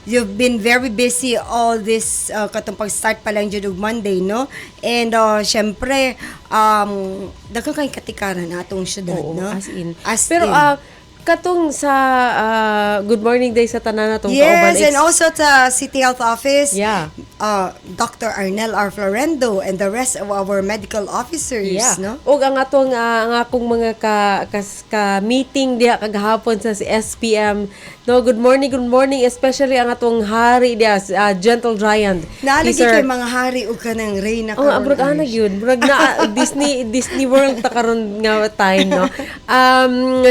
you've been very busy all this katong pag-start pa lang jud og Monday, no? And syempre daghang kay katikaran atong syudad, Oo, no? as in. As Pero in. katong sa Good Morning Day sa tanan natong Yes, kauban. and also sa City Health Office, Yeah. Dr. Arnel R. Florendo and the rest of our medical officers, Yeah. no? O ang atong ang akong mga ka meeting diha kagahapon sa SPM. No, good morning, especially ang atong hari diha, Gentle Giant. Naalagi Si Sir- kay mga hari o kanang reyna Oh, karon. abrag ana yun. Brag na Disney World ta karon nga time, no.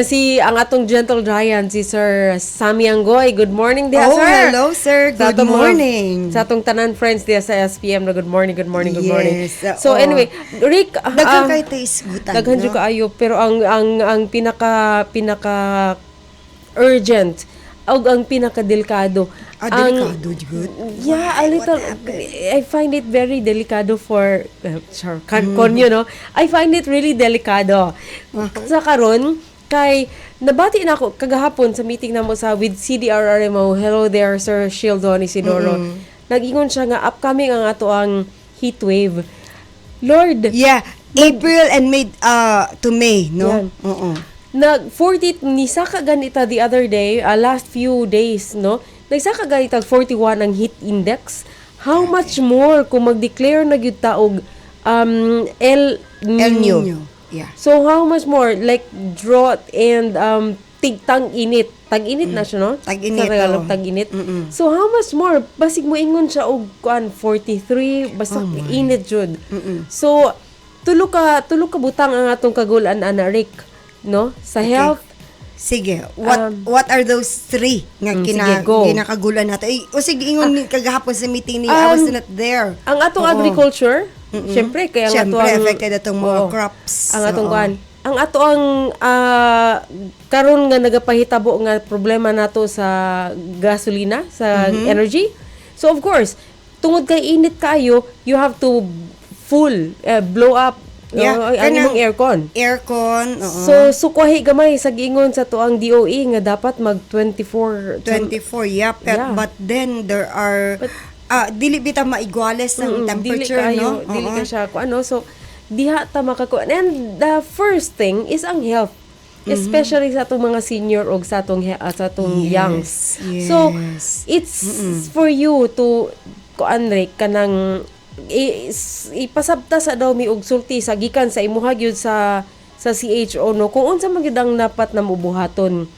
Si ang atong Gentle Giant si Sir Sammy Anggoy. Good morning diha, Oh, sir. hello, sir. Sa Good atong mga- morning. Sa atong tanan friends diha sa SPM na good morning. Yes, So anyway, Rick, Daghang kay taisgutan, daghan no? jud kaayo pero ang pinaka urgent og ang pinaka delikado. Delikado jud. Yeah, a Why? little. What happened? I find it very delicado for konyo, no? I find it really delicado. Sa karon kay nabati na ako kagahapon sa meeting namo sa with CDRRMO. Hello there, Sir Shieldon Isidoro. Nag-ingon siya nga upcoming ang ato ang heat wave. Lord, Yeah, April and May to May, no? Yan. Oo. nag 40 ni saka ganita the other day, last few days, no? Nagsaka ganita 41 ang heat index. How much more kung mag-declare na gyud ta og El El Nino. Nino. Yeah. So how much more like drought and tag-init. Tag-init na siya, no? Tag-init, Sa Tagalog, oh. tag-init. So how much more? Basig mo ingon siya og kuan 43 basta init jud. So tulo ka butang ang atong kagulan ana Rick, no? Sa health. Sige, what are those three nga sige, go. kinakagulan nato? O sige, ingon ni kagahapon sa meeting ni I was not there. Ang atong agriculture, syempre kaya ang Syempre, atong affected atong mga Oo. crops. Ang atong Oo. kuan. Ang ato ang karon nga nagapahitabo nga problema nato sa gasolina, sa energy. So of course, tungod kay init kaayo, you have to blow up ang imong aircon. Aircon, oo. So sukwahi gamay sa giingon sa tuang DOE nga dapat mag 24 24, Yeah. but then there are dili bitaw maigwales ng temperature, dili no? Dili Oo. ka siya so diha ta makakuan. And the first thing is ang health. Especially sa atong mga senior o sa atong youngs. So it's for you to kuan Rick kanang ipasabta sa daw mi og sulti sa gikan sa imuha gyud sa CHO, no, kung unsa man gyud ang dapat na mubuhaton.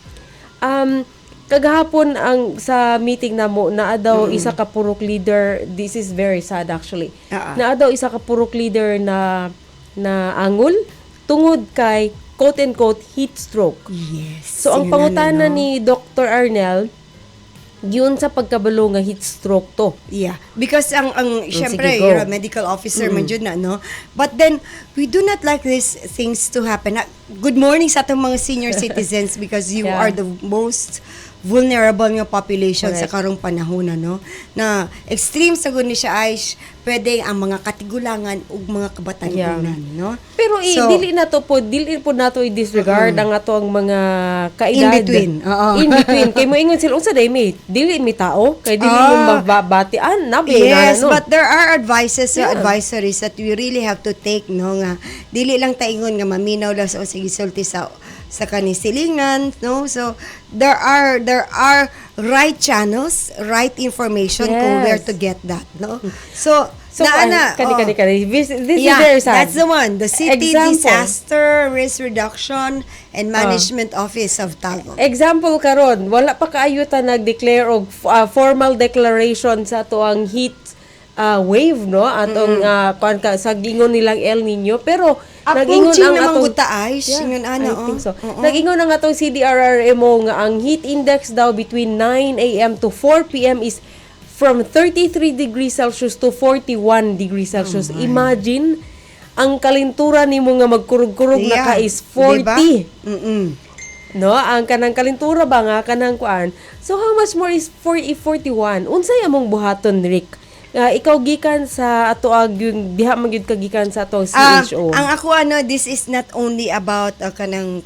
Kagahapon ang sa meeting namo naa daw isa ka purok leader. This is very sad actually. Naa daw isa ka purok leader na angol tungod kay quote and quote heat stroke. Yes. So ang pangutana ni Dr. Arnel yun sa pagkabalo nga heat stroke to. Yeah, because ang syempre sige, go. you're a medical officer man jud na, no? But then we do not like these things to happen. Good morning sa atong mga senior citizens because you Yeah. are the most vulnerable nga population sa Correct. karong panahon no, na extreme sa gud ni siya ay pwede ang mga katigulangan ug mga kabatanunan, no? Pero So, dili po nato i-disregard ang ato ang mga kaedad. In between, oo. In between. Kay mo ingon sila unsa day may dili mi tao kay dili mo mababatian na Yes, no? but there are advices, Yeah. advisories that we really have to take, no, nga dili lang taingon nga maminaw lang sa sige sulti sa kanisilingan, no? So there are right channels, right information kung Yes. where to get that, no? So naana, kani. This is yeah, very sad. that's the one, the City Example. Disaster Risk Reduction and Management Office of Tagum. Example karon, wala pa kaayo ta nag-declare og formal declaration sa ato ang heat wave, no? Atong kuan ka sa gingon nilang El Nino, pero nag-ingon Approaching ang namang atong guta ay, singon ana, I think so. Nag-ingon ang atong CDRRMO nga ang heat index daw between 9 a.m. to 4 p.m. is from 33 degrees Celsius to 41 degrees Celsius. Imagine ang kalintura nimo nga magkurog-kurog na ka is 40. Diba? No, ang kanang kalintura ba nga kanang kuan. So how much more is 41? Unsay among buhaton, Rick? Ikaw gikan sa ato yung diha man gyud kagikan sa ato CHO. Ang ako this is not only about kanang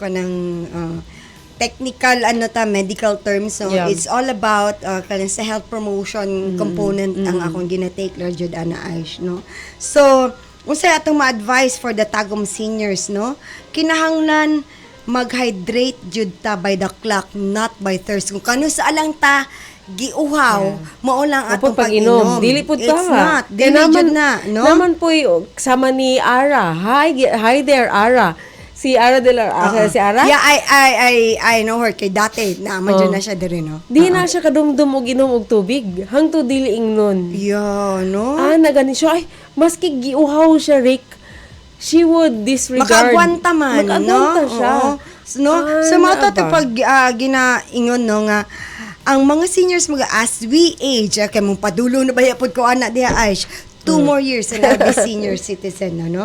technical medical terms, so Yeah. it's all about kanang sa health promotion component ang akong gina-take la jud ana Aish, no. So unsay atong ma-advise for the Tagum seniors, no, kinahanglan mag-hydrate jud ta by the clock, not by thirst. Kung kano sa alang ta giuhaw, mao lang Opo, atong pag-inom. Dili pud ka. It's not. Kaya Dili jud na, no? Naman po sama ni Ara. Hi there, Ara. Si Ara de la si Ara. Yeah, I know her kay dati naman jud na siya diri, no. Di na siya kadumdum og inom og tubig. Hangtod dili ingnon. Yeah, no. Nagani siya. Ay, maski giuhaw siya, Rick, she would disregard. Makagwanta man, Makagwanta no? siya. Oo. No? So, mga to Aba. pag ginaingon, no, nga, ang mga seniors mga as we age, kay mong padulo na ba yapod ko anak diha Aish, 2 more years na be senior citizen na, no?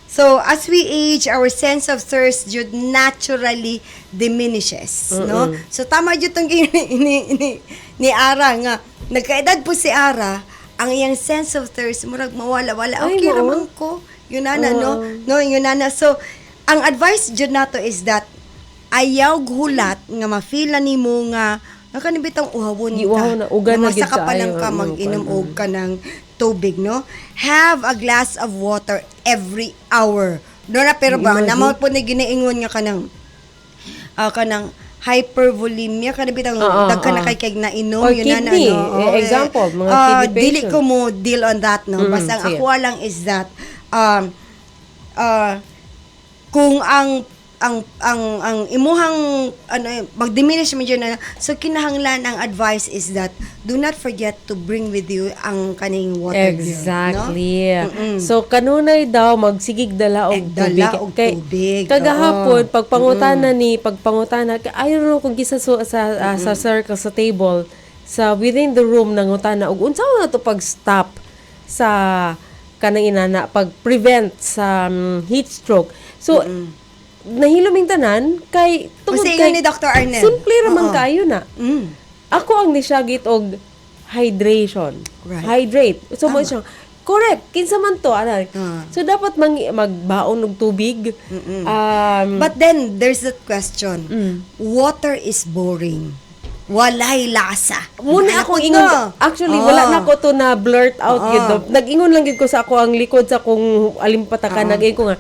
So, as we age, our sense of thirst jud naturally diminishes, no? So, tama jud tong ni Ara nga, nagkaedad po si Ara, ang iyang sense of thirst, murag mawala-wala. Ay, Okay, oo. raman ko. Yun na, no? No, yun na. So, ang advice jud nato is that, ayaw gulat nga ma-feel na nimo nga nakanibitang uhawon Giuhaw na, uga na gid Masaka pa lang kaayo, ka ano, mag-inom kwan. og ka ng tubig, no? Have a glass of water every hour. Dora pero ba Imagine. namo po ni ginaingon nga kanang hypervolemia kanibitang dagka na kay na inom Or yun na kidney. no. Example, mga kidney Dili patient. ko mo deal on that, no? Basta ang sige. ako lang is that kung ang imuhang mag-diminish mo dyan na, so kinahanglan ang advice is that do not forget to bring with you ang kaning water Exactly. beer, no? So, kanunay daw, magsigig dala og tubig. Dala og tubig, Kagahapon, oo. pagpangutana, I don't know kung gisa sa circle, sa table, sa within the room, nangutana, og unsa na to pag-stop sa kanang inana, pag-prevent sa heat stroke. So, nahiluming tanan, kay, tungod Kasi kay, ni Dr. Arnel. simple raman Oo. kayo na. Ako ang nisyagit og hydration. Right. Hydrate. So mo Tama. siya, correct. Kinsa man to, ana. Ah. So dapat magbaon og tubig. But then, there's that question. Mm. Water is boring. Walay lasa. Muna ako Nakot ingon. na. Actually, Ah. wala na ko to na blurt out Oo. yun. Nag-ingon lang gid ko sa ako ang likod sa kung alimpatakan. Nag-ingon ko nga,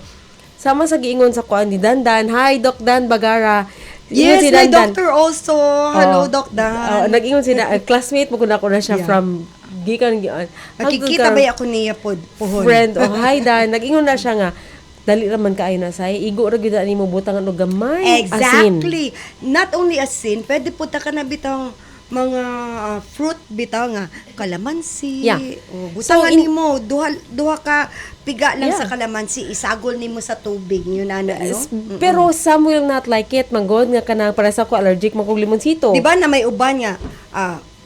sama sa giingon sa kuan ni Dandan. Hi, Doc Dan Bagara. Ingon Yes, si my Dandan. doctor also. Hello, Oh. Doc Dan. Nag-ingon sila, classmate mo ko na siya Yeah. from gikan Nakikita ba ako niya po puhon? friend hi Dan, nag-ingon na siya nga dali raman kaayo na say igo ra gyud ani mo butangan og gamay asin. Exactly. Not only asin, pwede po ta ka na bitang mga fruit bitaw nga kalamansi. Yeah. O, butangan So, nimo duha ka piga lang Yeah. sa kalamansi, isagol nimo sa tubig yun na no. Pero some will not like it manggod nga kanang para sa ko allergic man kog limonsito. Di ba na may uban nga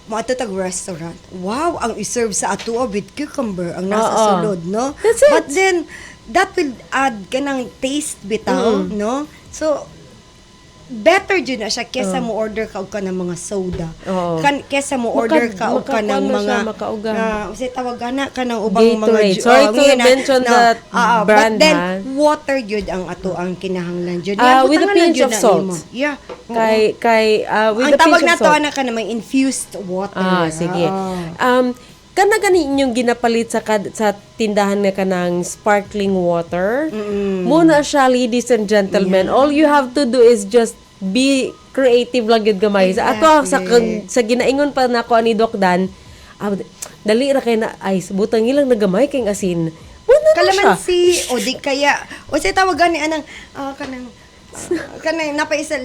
mga tag restaurant. Wow, ang iserve sa atua with cucumber ang nasa Oo. sulod, no? That's it. But then that will add kanang taste bitaw, no? So better jud na siya kesa mo order ka og kanang mga soda. Oo. Kesa mo order ka og kanang makakuan na siya, mga makauga. usay tawagana kanang ubang Gatorade. mga Sorry to ngayon na- mention that brand, but then ha? water jud ang ato ang kinahanglan jud. With a butangan lang pinch jud of na salt. nimo. Yeah. oo. Kay with Ang a tawag pinch na of to salt. na ka na may infused water. Sige. Oo. Kana gani inyong ginapalit sa sa tindahan nga kanang sparkling water. Muna siya, ladies and gentlemen. All you have to do is just be creative lang gyud gamay. Sa ato Exactly. sa ginaingon pa nako ani Doc Dan, dali ra kay na ice butang ilang nagamay kay asin. Muna na siya. Kalamansi o di kaya o sa tawagan ni anang kanang napaisa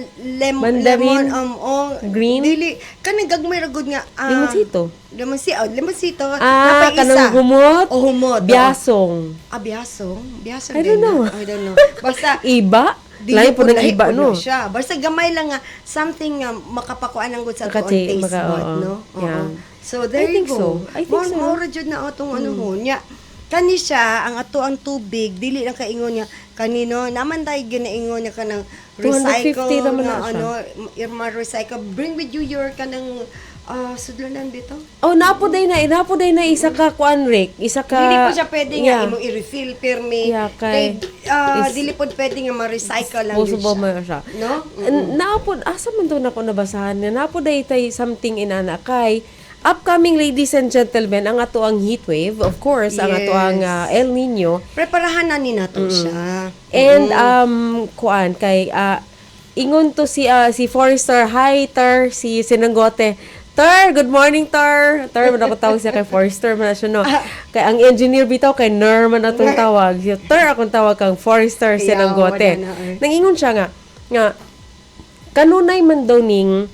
Mandarin, lemon green. dili kanang gagmay ra gud nga Limonsito. limonsito Kanang humot. o humot Biasong. biasong I don't know. I don't know basta Iba? dili Lain po ng lahi iba, po no? na siya. Basta gamay lang nga something nga makapakuan ang good sa tuon Makati- taste bud, oo. no? Oo. Yeah. So there I you think go. so. I think so. Maura jud na atong ano ho nya. Kani siya ang ato ang tubig dili lang kaingon niya kanino naman tay ginaingon niya kanang 250 recycle naman na na siya. recycle bring with you your kanang sudlanan dito. Oh, napoday na isa ka kuan Rick, isa ka Dili po siya pwede nga Yeah. imong i-refill pirmi. Yeah, kay- Dili po pwede nga ma-recycle lang yun Disposable siya. man siya. No? Naapod, asa man to na ko nabasahan niya, napoday tay something inana kay upcoming ladies and gentlemen, ang ato ang heat wave, of course, ang ato ang El Nino. Preparahan na ni nato siya. And kuan kay ingon to si Forrester, hi Tar, si Sinanggote. Tar, good morning Tar. Tar man ako tawag siya kay Forrester man na siya no. Kay ang engineer bitaw kay Ner man atong tawag. Si Tar akong tawag kang Forrester Sinanggote. wala na, Nangingon siya nga kanunay man daw ning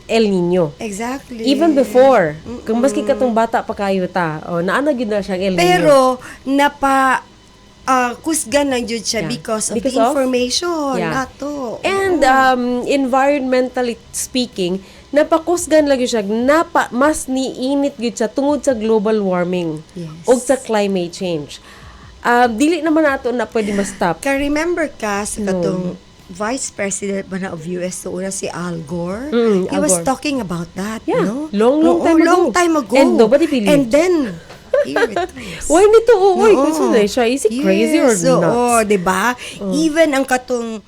El Nino. Exactly. Even before, kung maski katong bata pa kayo ta, naana gyud na siyang El Nino. Pero kusgan lang jud siya Yeah. because of Because the of? information Yeah. nato. And environmentally speaking, napakusgan lagi siya, mas niinit gyud siya tungod sa global warming Yes. o sa climate change. Dili naman nato na pwede ma-stop. Remember ka sa katong Vice President ba na of US so una si Al Gore? He Al was Gore. talking about that, Yeah, no? long Oo, time ago. long time ago. And nobody believed. And then, here it comes. Why nito? Uy, Oo. kung sunday siya, is he crazy or Yes, oo, nuts? diba? Even ang katong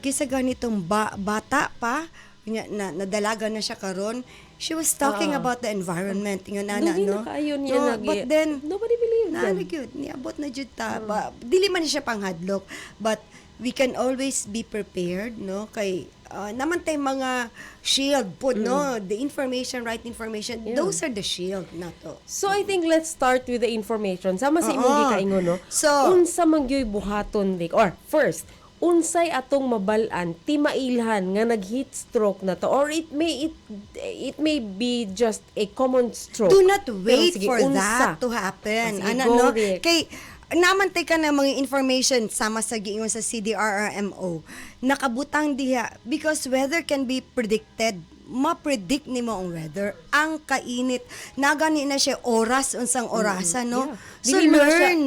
kisa ganitong bata pa, nadalaga na siya karon. She was talking about the environment. Yung Dili no? na kaayon niya No, nagi- but then, nobody believed them. gyud niabot na jud ta. Dili man siya panghadlok, but we can always be prepared, no? Kay naman tay mga shield po, no? The information, right information, those are the shield nato. So I think let's start with the information. Sama sa imong gikaingon no. So- unsa man gyoy buhaton dik or first unsay atong mabalan ti mailhan nga nag-heat stroke na to or it may be just a common stroke. Do not Pero wait sige, for unsa? that to happen. Sige, Ano, go, no? Rick. Kay namantay ka na mga information sama sa giingon sa CDRRMO. Nakabutang diha because weather can be predicted. Ma-predict ni mo ang weather. Ang kainit. Nagani na siya oras unsang orasan, no? Yeah. So Dili man na siya- learn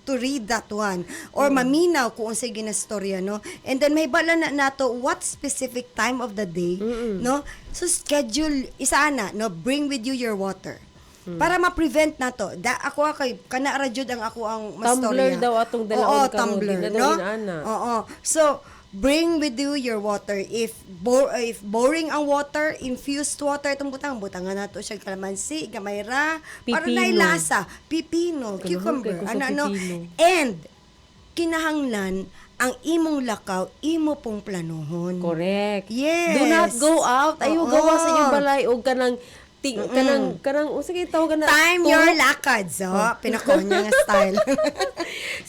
to read that one or maminaw kung unsay ginastorya, no? And then may bala na nato what specific time of the day, no? So schedule isa na, no? Bring with you your water. Para ma-prevent na to. Ako kay kana ra jud ang ako ang mastorya. Tumbler daw atong dalaon Oo, karon, tumbler, di na daw no? inana. Oo. So bring with you your water. If boring ang water, infused water itong butangan nato siya kalamansi, gamay ra, para Pipino. na lasa, pipino, Kanahan cucumber, kay ko sa ano. pipino. And kinahanglan ang imong lakaw, imo pong planuhon. Correct. Yes. Do not go out. Ayaw Oo. gawa sa inyong balay o kanang unsa kay tawag na Time your lakads, pinako niya nga style.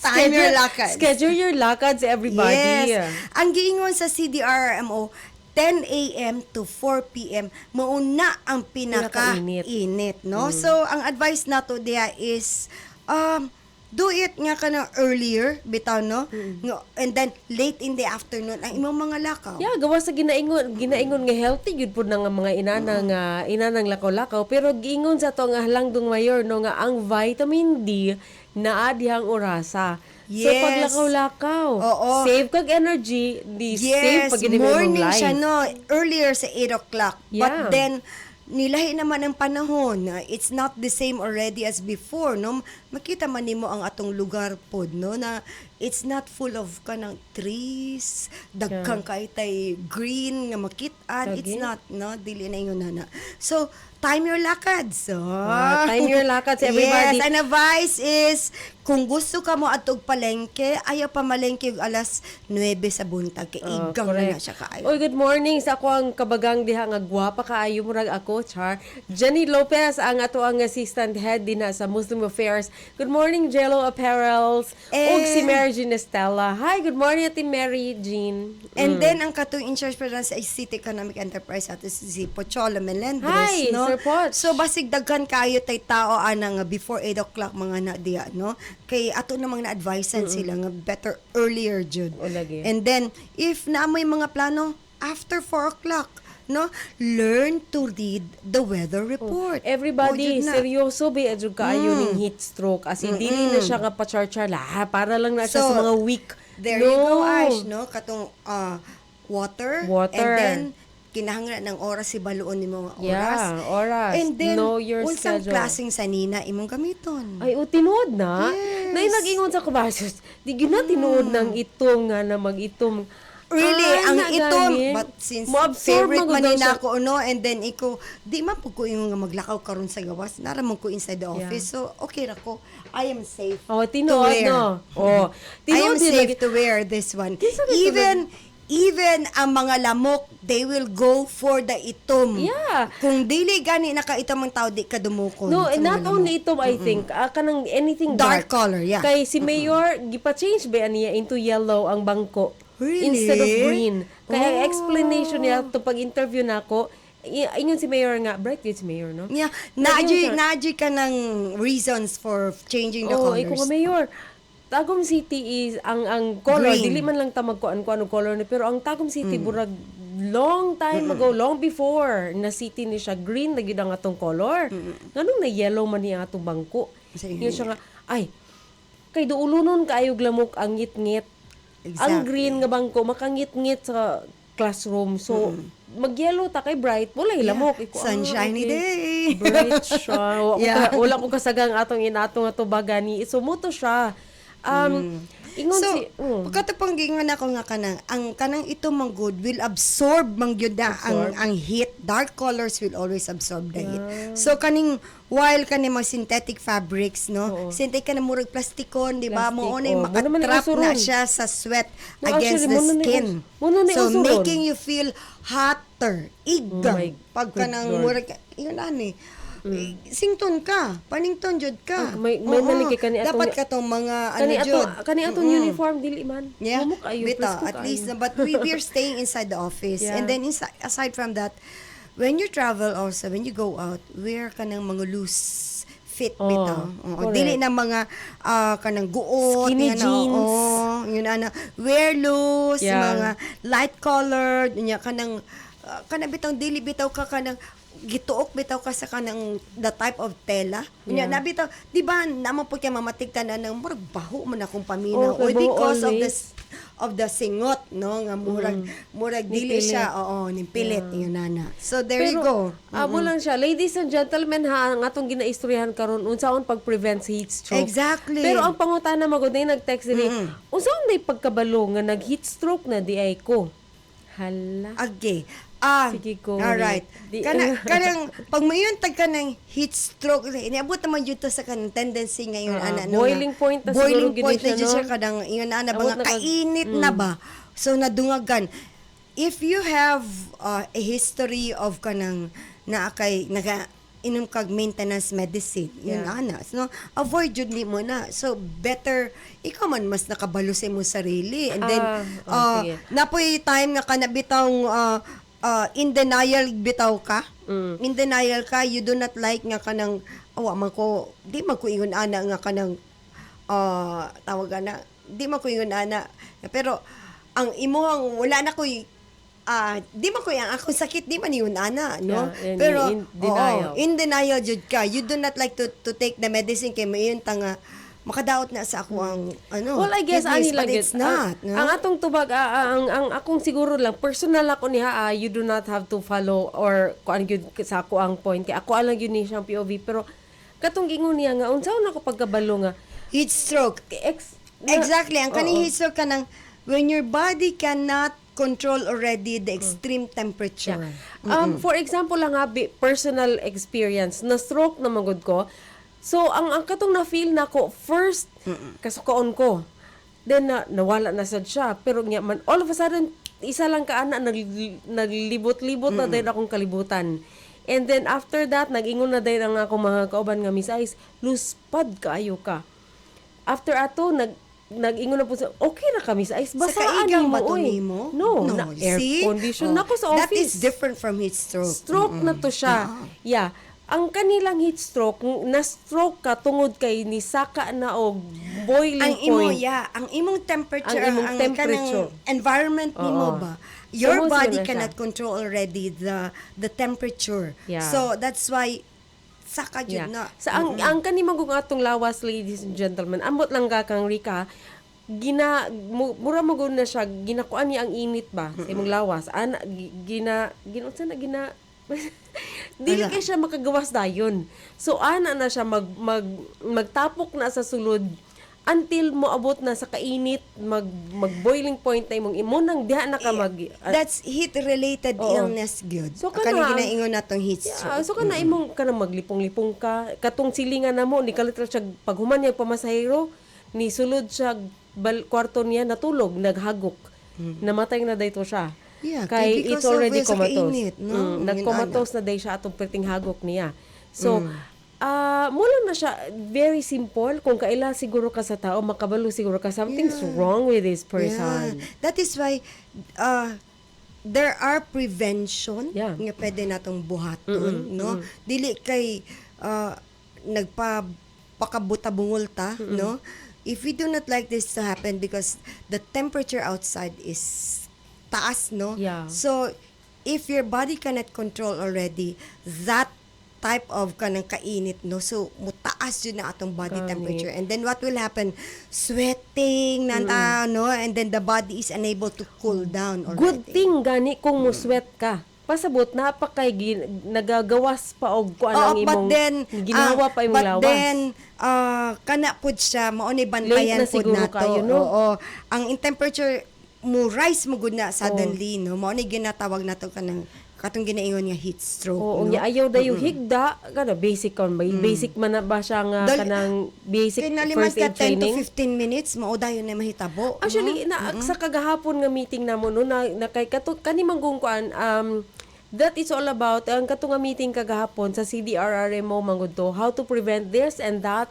Time your lakads. Schedule your lakads, everybody. Yes. Ang giingon sa CDRRMO, 10 a.m. to 4 p.m. mauna ang pinaka-init, no? So, ang advice nato diya is, do it nga ka na earlier, bitaw, no? And then, late in the afternoon, ang imong mga lakaw. Yeah, gawa sa ginaingon nga healthy gyud pud na nga mga inanang lakaw-lakaw pero giingon sa to nga halangdong mayor no nga ang vitamin D naa dihang orasa. So Yes. paglakaw-lakaw, Oo. save kag energy, save Yes, pag imong morning life. siya, no? Earlier sa 8 o'clock. Yeah. But then, nilahi naman ang panahon. It's not the same already as before, no? Makita man nimo ang atong lugar pod, no? Na it's not full of kanang trees, dagkang kaitay green nga makit-an. It's Lagi. not, no? Dili na yun na. So, time your lakads. Time your lakads, everybody. Yes, and advice is, kung gusto ka mo atog palengke, ayaw pa malengke og alas 9 sa buntag. Kay igang na siya kaayo. Oy, good morning sa ako ang kabagang diha nga gwapa kaayo murag ako, char. Jenny Lopez ang ato ang assistant head dinha sa Muslim Affairs. Good morning, Jello Apparels. Ug si Mary Jean Estella. Hi, good morning Ate Mary Jean. And then, ang katong in charge pa sa City Economic Enterprise ato si Pocholo Melendres, Hi, no? Sir Poch. So, basig daghan kayo tay tao anang before 8 o'clock mga na diya, no? Kay ato namang na-advisean sila nga better earlier jud. O, lagi. And then, if naamoy mga plano, after 4 o'clock, no? Learn to read the weather report. Everybody, O, jud na. seryoso ba adjud kaayo ning heat stroke as in dili na siya nga pa-char-char para lang na siya So, sa mga weak. There you go, Ash, no? Katong water. Water. And then, kinahanglan ng oras si baluon nimo nga oras. Yeah, oras. And then Know your unsang schedule. klaseng sanina imong gamiton. Ay, tinuod na. Yes. Na nag-ingon sa kabasos, di gyud na tinuod ng itom nga na mag-itom. Really, ang na itom, gani. but since Mo-absorb favorite man man gud daw nina siya. ako, no, and then iko, di man po ko yung nga maglakaw karon sa gawas, naramon ko inside the office, so okay ra ko. I am safe Oh, to tinuod wear. no. Oh, I am tinuod din safe lagi- to wear this one. Di sabi ko Even ang mga lamok, they will go for the itom. Yeah. Kung dili gani nakaitom ang tao, di ka dumukon. No, sa and not mga only itom, I think, kanang anything dark. Dark color, yeah. Kay si Mayor, gipa-change ba niya into yellow ang bangko? Really? Instead of green. Kaya ang Oh. explanation niya, to pag-interview na ako, ingon si Mayor nga, bright yun si Mayor, no? Yeah, Nag-ingon siya. naadji ka ng reasons for changing the colors. Ikaw nga Mayor, Tagum City is ang color, Green. dili man lang ta magkuan ano color ni, pero ang Tagum City burag long time ago, long before na city ni siya, green na gyud ang atong color. Nganong na yellow man niya atong bangko. Sige. Yun siya nga, ay, kay duulunon kaayog lamok ang ngit-ngit. Ang Exactly. green nga bangko makangit-ngit sa classroom. So, mag-yellow ta kay bright, wala lamok. Iko, Sunshiny day. Bright siya. Yeah. Wala ko kasagang atong inatong ato bagani. So, muto siya. Ingon So, si... pagkatapang gingon ako nga kanang, ang kanang ito mang good will absorb mang gyud na ang heat. Dark colors will always absorb the heat. So, kaning, while kaning mga synthetic fabrics, no? Synthetic ka na murag plastikon, di ba? Plastic, Mo na oo. Muna man makatrap na isuron. siya sa sweat No, against actually, the muna na skin. muna na So, isuron. making you feel hotter, igang. my Pag good kanang Lord. murag, yun ani. Sington ka, panington jud ka. May Oo. maliki kani atong- Dapat ka tong mga ano Kani jud. atong uniform dili man. Yeah, Humok kayo, bita, presko at kayo. least, but we're staying inside the office. Yeah. And then, aside from that, when you travel also, when you go out, wear ka ng mga loose fit Oh, bitaw. Oo, correct. dili na mga kanang guot, Skinny yan, jeans. yun ana. Wear loose, Yeah. mga light colored, nya kanang bitaw dili bitaw ka kanang gituok bitaw ka sa kanang the type of tela. Yeah. Nya nabitaw, di ba naman po kaya mamatigtan na ng murag baho man akong paminaw. Okay, Or because always. of the singot, no, nga murag dili Nipilit. siya, nimpilit yun nana. So there you go. Amo lang siya. Ladies and gentlemen, ha, ang atong ginaistoryahan karon unsaon pag-prevent sa heat stroke. Exactly. Pero ang pangutana magud na nag-text diri, unsaon day pagkabalo nga nag-heat stroke na di ay ko? Hala. Okay. Sige ko. Alright. Kanang pag mayon tag ka ng heat stroke, iniabot naman yun to sa kanang tendency ngayon boiling point na boiling siguro point gid na siya, siya no? kadang yun ba Abot nga na kainit na ba? So nadungagan. If you have a history of kanang naakay naga inom kag maintenance medicine, yun Yeah. ana. So, avoid jud ni mo na. So, better, ikaw man mas nakabalo sa mo sarili. And then, sige. napoy time nga ka nabitang in denial bitaw ka. In denial ka, you do not like nga kanang man ko, di man ko ingon ana nga kanang tawag ana, di man ko ingon ana. Pero ang imong wala na ko'y di man ko ang akong sakit di man yun ana, no? Yeah, and Pero in denial. in denial jud ka. You do not like to take the medicine kay mayon tanga makadaot na sa ako ang Well, I guess kidneys, ani lang but gid. it's not, no? Ang atong tubag ang akong siguro lang personal ako niya, you do not have to follow or kuan gyud sa ako ang point kay ako lang gyud ni siyang POV, pero katong ingon niya nga unsaon ako pagkabalo nga Heat stroke. Exactly. Ang kaning heat stroke ka ng when your body cannot control already the extreme temperature. For example lang personal experience, na stroke na magud ko. So ang katong na feel nako first kasukaon ko. Then nawala na sad siya, pero nga man all of a sudden isa lang ka ana naglibot-libot na din akong kalibutan. And then after that nag-ingon na din ang akong mga kauban nga Miss Ice, luspad kaayo ka. After ato nag-ingon na po sa, okay na kami sa ice. Basaan kaigang mo, ba to oy. nimo? No, na air See? condition. Oh, Nako sa that office. is different from heat stroke. Stroke na to siya. Yeah. Ang kanilang heat stroke, na-stroke ka tungod kay ni saka na og boiling point. Ang imong temperature, Ang imong temperature. kanang environment nimo Oo. ba? Your Sumusunod body na siya. cannot control already the temperature. Yeah. So that's why saka jud Yeah. na. Sa ang kanimang kung atong lawas, ladies and gentlemen, ambot lang ka kang Rika, mura mo na siya ginakuan niya ang init ba sa imong lawas ana unsa na gina dili kay siya makagawas dayon. So ana na siya magtapok na sa sulod until mo abot na sa kainit, mag boiling point na imo nang diha na ka That's heat-related illness, good. So, kanang ginaingon natong heat stroke. so kana imong kanang maglipong-lipong ka, katong silingan namo ni kalitra siya paghuman niya pamasahero, ni sulod siya kwarto niya natulog, naghagok. Namatay na dayto siya. Yeah, kay because it's already of sa comatose. kainit, no? Nagcomatose na day siya atong perting hagok niya. So, mula na siya, very simple. Kung kaila siguro ka sa tao, makabalo siguro ka, something's wrong with this person. Yeah. That is why, there are prevention Yeah. nga pwede natong buhaton, no? Dili kay, nagpakabuta-bungol ta, no? If we do not like this to happen because the temperature outside is taas, no? Yeah. So, if your body cannot control already that type of kanang kainit, no? So, mutaas yun na atong body Kani. temperature. And then what will happen? Sweating, no? And then the body is unable to cool down already. Good thing gani kung muswet ka. Pasabot napakay nagagawas pa og kuan ang imong ginawa pa imong lawas. But then, kana pud siya, mao ni bantayan Late na pud siguro nato. kayo, no? Oo. Ang in temperature mo rise mo gud na suddenly, no? Mao ni ginatawag nato kanang katong ginaingon nga heat stroke. Oo, no? nya ayaw dayo higda, kana basic kon ba? Basic man na ba siya nga kanang basic Kinaliman first ka aid 10 training? to 15 minutes, mao dayon na mahitabo. Actually, sa kagahapon nga meeting namo no na kay kanimang kuan that is all about ang kato nga meeting kagahapon sa CDRRMO mangud to how to prevent this and that.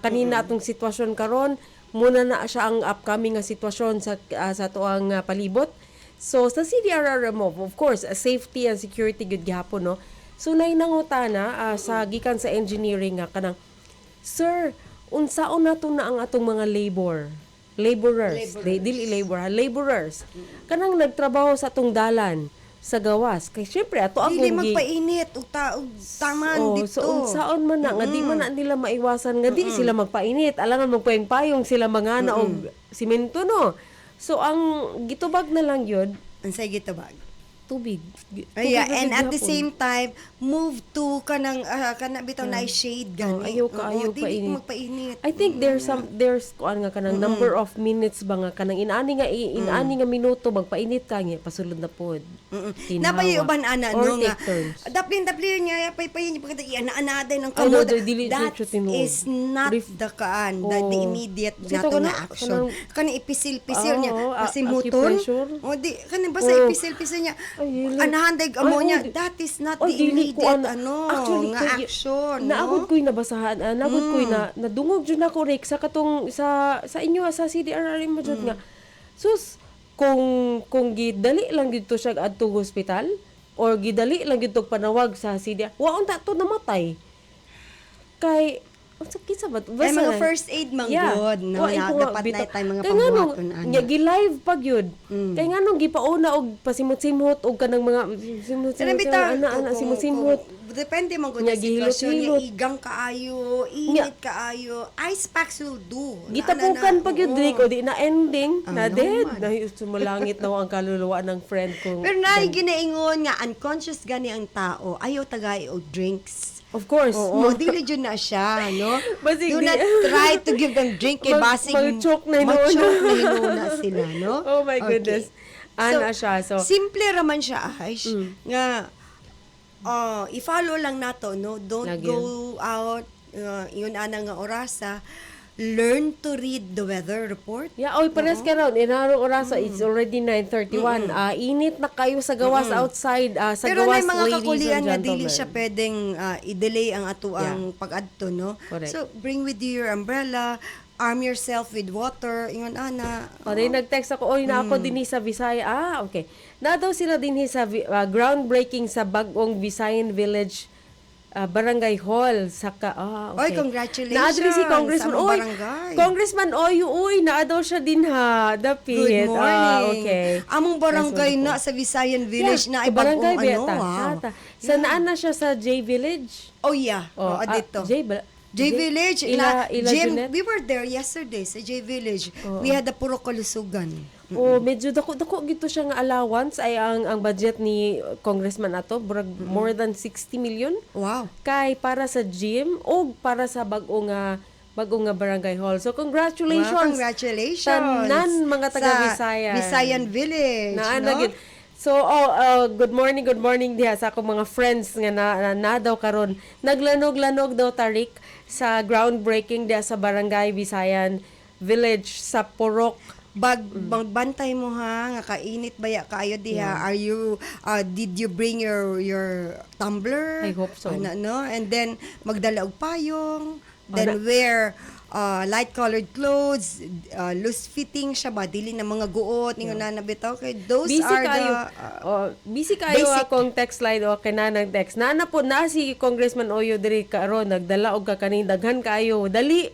Kanina atong sitwasyon karon muna na siya ang upcoming nga sitwasyon sa tuang palibot. So sa CDRRMO, of course, safety and security gud gihapon no. So nay nangutana sa gikan sa engineering nga kanang sir, unsaon nato na ang atong mga laborers. Dili laborers. Kanang nagtrabaho sa atong dalan sa gawas. Kay syempre ato ang Dili magpainit ug taman dito. So unsaon man na nga di man na nila maiwasan nga di sila magpainit. Alangan magpayong-payong sila mga og simento no. So ang gitubag na lang yun Unsay gitubag? tubig. And at the same time, move to kanang bitaw na shade gani. Ayaw ka dili painit. magpainit. I think there's kuan nga kanang number of minutes ba nga kanang inaani nga minuto magpainit ka nga pasulod na pod. Napay uban ana or no nga. take turns. Daplin niya pay pagkata iana-anaday ng Ay, no, kamod. dili That siya tinuod. is not the the immediate Kasi nato ito nga kana- action. kanang- Kani ipisil-pisil niya kasi acupressure. muton. O di kani basta ipisil-pisil niya. Ay, dili. Anahanday amo Ay, niya. di- That is not Ay, the dili ko immediate nga action. Naagod ko'y nabasahan, naagod ko'y nadungog dyan ako, Rick, sa katong, sa inyo, sa CDRRM mo dyan nga. Sus, kung gidali lang dito siya adto hospital, or gidali lang dito panawag sa CDR, waon ta to namatay. Kay, ang sakit sa ba't? Ay, mga first aid man good, no? Dapat na tayo mga pangbuhaton. Nga gi-live pag yun. Kaya nga nung gipauna og pasimot-simot og kanang mga simot-simot. Depende man kung Nga, na sitwasyon niya, gihilot-hilot. igang kaayo, init kaayo, ice packs will do. Gitapukan pag yun, Drake, o di na ending, na Ano dead. man. Na sumulangit na ang kaluluwa ng friend kong. Pero na ginaingon nga, unconscious gani ang tao, ayaw tagay og drinks. Of course. Oo, dili dyan na siya, no? Basig Do di- not try to give them drink, kay basig mag-choke na hinuna. ma-choke na hinuna sila, no? Oh my goodness. Ana siya. So, simple raman siya, Aish, nga, i-follow lang nato, no? Don't Lagi. go out, yun ana nga orasa, learn to read the weather report. yeah, oy, pares ka raw. Inaro orasa, it's already 9:31. Init na kayo sa gawas outside. Sa Pero gawas, may mga ladies kakulian and nga dili gentlemen. siya pwedeng i-delay ang atuang pag-adto, no? Correct. So bring with you your umbrella, arm yourself with water, ingon ana. O, rin nag-text ako, oy, na ako din sa Visaya. Okay. Na daw sila din sa groundbreaking sa bagong Visayan Village Barangay Hall sa okay. Oy, congratulations Na-address si Congressman. sa mga Oy, barangay. Congressman, na daw siya din ha. Dapit. Good morning. Okay. Among barangay That's na sa Visayan Village na sa ibagong barangay ano, Beta. wow. Sa naan na siya sa J Village. Oh yeah, Oh, dito. J J-Village. Ila Jim, Junet? we were there yesterday sa J-Village. We had the puro kalusugan. O medyo dako gito siya nga allowance ay ang budget ni congressman ato more than 60 million Wow. kay para sa gym o para sa bagong nga barangay hall. So congratulations. Wow, congratulations. Tanan mga taga Sa Visayan. Visayan Village. Naanagin. So, good morning diha sa akong mga friends nga na daw karon. Naglanog-lanog daw tarik sa groundbreaking diha sa Barangay Visayan Village sa Purok. Bantay mo ha, nga kainit baya kaayo diha. Are you did you bring your tumbler? I hope so. No? And then magdala og payong, then wear light-colored clothes, loose fitting siya ba, dili na mga guot ningon na nabitaw kay those Busy are kayo. Busy kayo basic. akong text line o kanang text. Nana po na si Congressman Oyo diri karon nagdala og kakaning daghan kayo. Dali.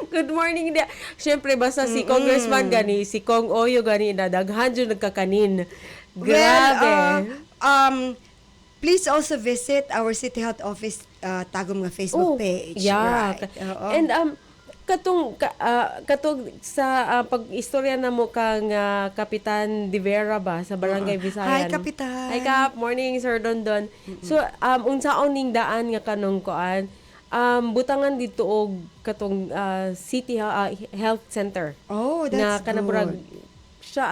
Good morning dia. Syempre basta si Congressman gani, si Kong Oyo gani na daghan jud nagkakanin. Grabe. Well, please also visit our City Health Office Tagum nga Facebook page. Yeah. Right. Oo. And katong sa pag-istorya na mo kang Kapitan De Vera ba sa Barangay Visayan. Hi, Kapitan. Hi, Kap. Morning, Sir Dondon. So, unsaon ning daan nga kanong koan, butangan dito og katong City Health Center. Oh, nga that's kanang good. murag siya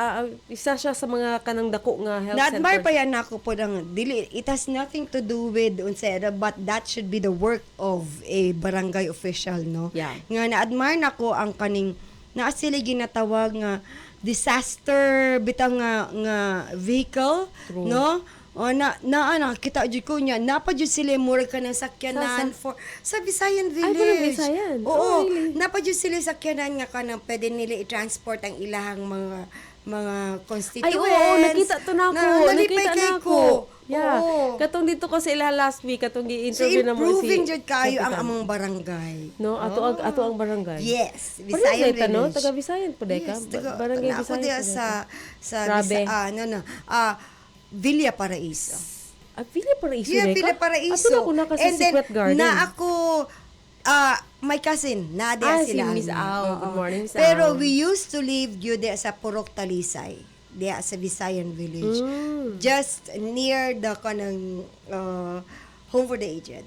isa siya sa mga kanang dako nga health Na-admire center. pa yan ako po ng dili. It has nothing to do with unsera, but that should be the work of a barangay official, no? Yeah. Nga na-admire nako ang kaning naa sila ginatawag nga disaster bitang nga vehicle, True. no? O kita jud ko niya napa jud sila mura ka ng sakyanan sa Visayan Village. parang Visayan? Oo, Oh, really? napa jud sila sakyanan nga kanang pwede nila i-transport ang ilahang mga constituents. Ay, oo, nakita to na ako. Nalipay Nakita kay na ko. ako. Yeah. Oo. Katong dito ko sa ila last week, katong So, gi-interview na mo si improving jud kayo ang Kapitan. among barangay. No, ato ang barangay. Yes, Visayan Visayan no? Village. Taga Visayan po dai ka. Yes, taga, Barangay ako Visayan. diya po sa Grabe. Villa Paraiso. Villa Paraiso Yeah, dai ka? Villa Paraiso. Ato na ko na kasi And then, Secret Garden. na ako, my cousin, na diya Si sila. Miss Au. Good morning, Miss Pero Au. we used to live diya sa Purok Talisay. Diya sa Visayan Village. Just near the kanang Home for the Aged.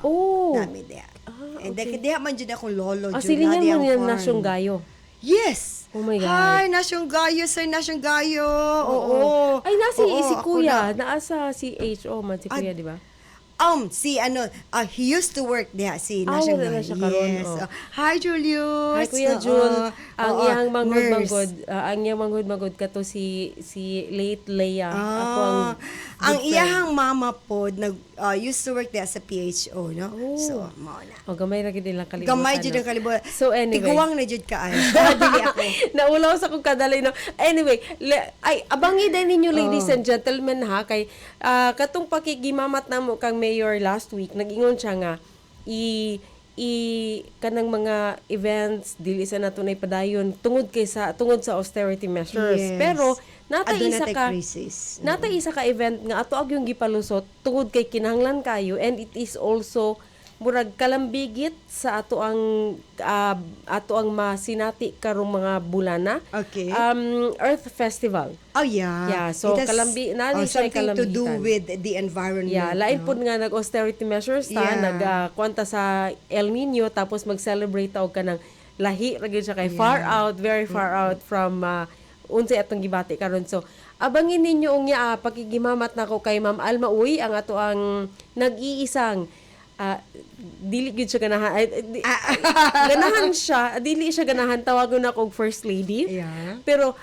Oh. Namin diya. And then, diya man dyan akong lolo. dyan, Silingan na diya mo ang yan farm. Nasyong Gayo. Yes! Oh my God. Hi, Nasyong Gayo, Sir Nasyong Gayo. Oo. Ay, si Oo, ako Kuya. na. Naasa si HO man si Kuya, di ba? He used to work there, si Ah, Nasyong wala na Gayo. siya karon, Yes. oh. Hi, Julius. Hi, Kuya Oo. Jul. Ang Oo, iyang nurse. manghud-manghud kato si late Leia. Ako ang good friend. iyahang mama po used to work there sa PHO, no? Oh. So, mao na. Gamay ra gid nilang kalibutan. Gamay no? jud ang kalibutan. So anyway. Tiguwang na jud ka ay. Dili ako. Naulaw sa kong kadalay no. Anyway, abangi din ninyo ladies and gentlemen ha kay katong pakigimamat namo kang mayor last week nag-ingon siya nga kanang mga events dili sa nato nay padayon tungod sa austerity measures. Yes. Pero natay Aduna isa tay ka crisis. natay isa ka event nga ato ag yung gipalusot tungod kay kinahanglan kayo and it is also murag kalambigit sa ato ang masinati karong mga bulana. Okay. Earth Festival. Oh, yeah. Yeah, so It has, nani siya something to do kalambigitan. with the environment. Yeah, lain no? po nga nag-austerity measures ta, Yeah. kwanta sa El Nino, tapos mag-celebrate og kanang lahi, ra gyud siya kay far out, very far out from unsay atong gibati karon. So, abangin ninyo ang pakigimamat nako kay Ma'am Alma Uy, ang ato ang nag-iisang dili gyud siya ganahan ganahan siya dili siya ganahan tawagon ako og first lady Yeah. pero